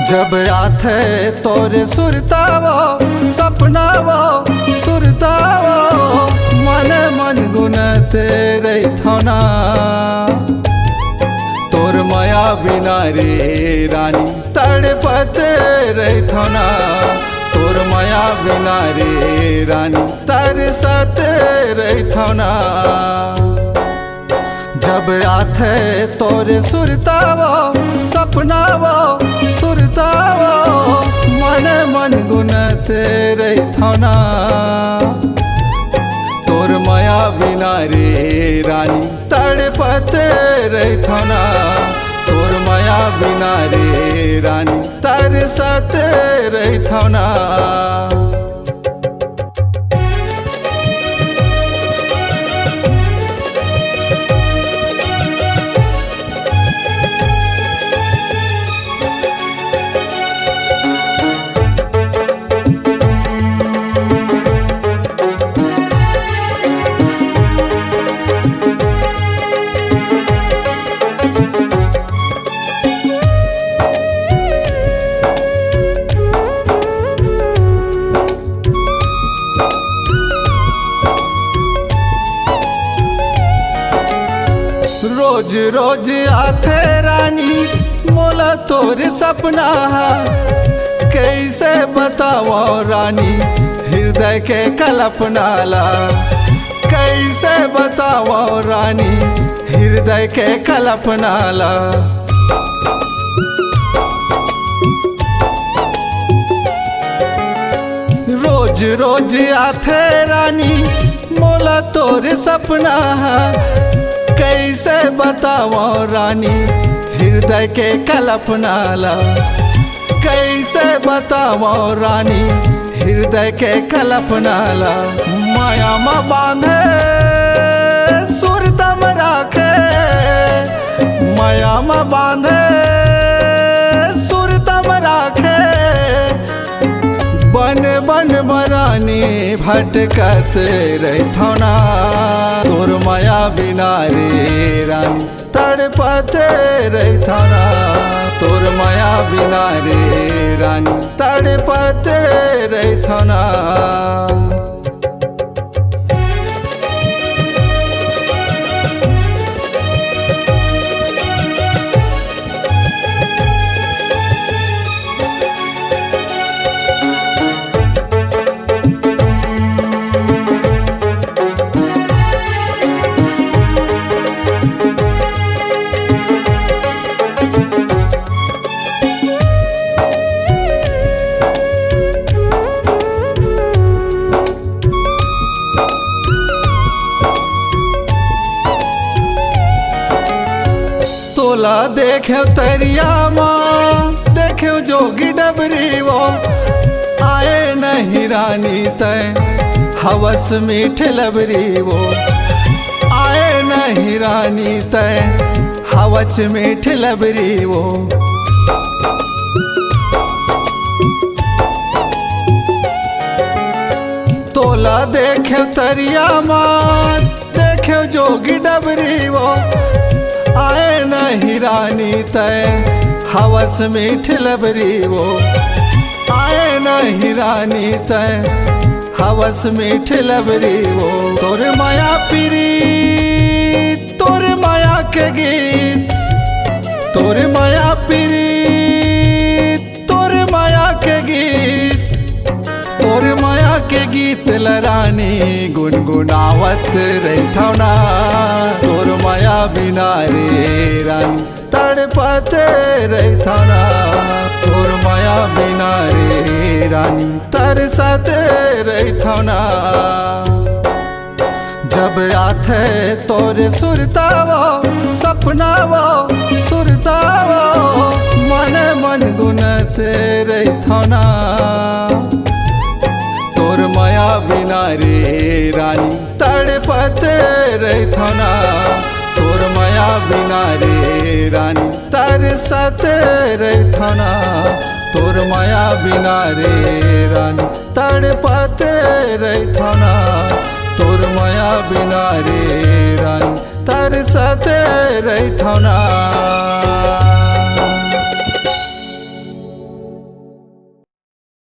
जब आथे तोरे सुरतावो सपनावो सुरतावो मन मन गुनते रही थोना तोर माया बिना रे रानी तड़पते रही थोना तोर माया बिना रे रानी तरसते रही थोना जब आथे तोरे सुरतावो सपनावो सुरतावो मन मन गुनते रही थोना तोर माया बिना रे रानी तड़पते रही थोना तोर माया बिना रे रानी तरसते रही थोना। रोज रोज आथे रानी मोला तोर सपना कैसे बताओ रानी हृदय के कल्पनाला कैसे बताओ रानी हृदय के कल्पनाला। रोज रोज आथे रानी मोला तोर सपना कैसे बताओ रानी हृदय के कल्पनाला कैसे बताओ रानी हृदय के कल्पनाला। माया में बांधे सुरतम राखे माया में बांधे सुरतम राखे बन बन मरानी भटकत रही थोना तोर माया बिना रे रानी तड़पते रही थोना तोर माया बिना रे रानी तड़पते रही थोना। तोला देखे तरिया माँ देखे जोगी डबरी वो आए नहीं रानी तय हवस मीठ लबरी वो आए नहीं रानी तय हवस मीठ लबरी वो। तोला देखे तरिया माँ देखे जोगी डबरी वो आए नहीं रानी तय हवस मीठ लबरी वो आए नहीं रानी तय हवस मीठ लबरी वो। तोर माया पीरी तोर माया के गीत तोर माया पीरी तोर माया के गीत तोर माया के गीत लरानी गुनगुनावत रही थौना तोर माया बिना रे रानी तड़ तड़पते रहथना तोर माया बिना रे रानी तरसते रहथना जब आथे तोरे सुरतावो सपनावो सुरतावो मन मन गुनते रहथना तोर माया बिना रे रानी तड़पते रहथना तोर माया बिना रे रानी तरसते रहथना तोर माया बिना रे रानी तड़पते रहथना तोर माया बिना रे रानी तरसते रहथना।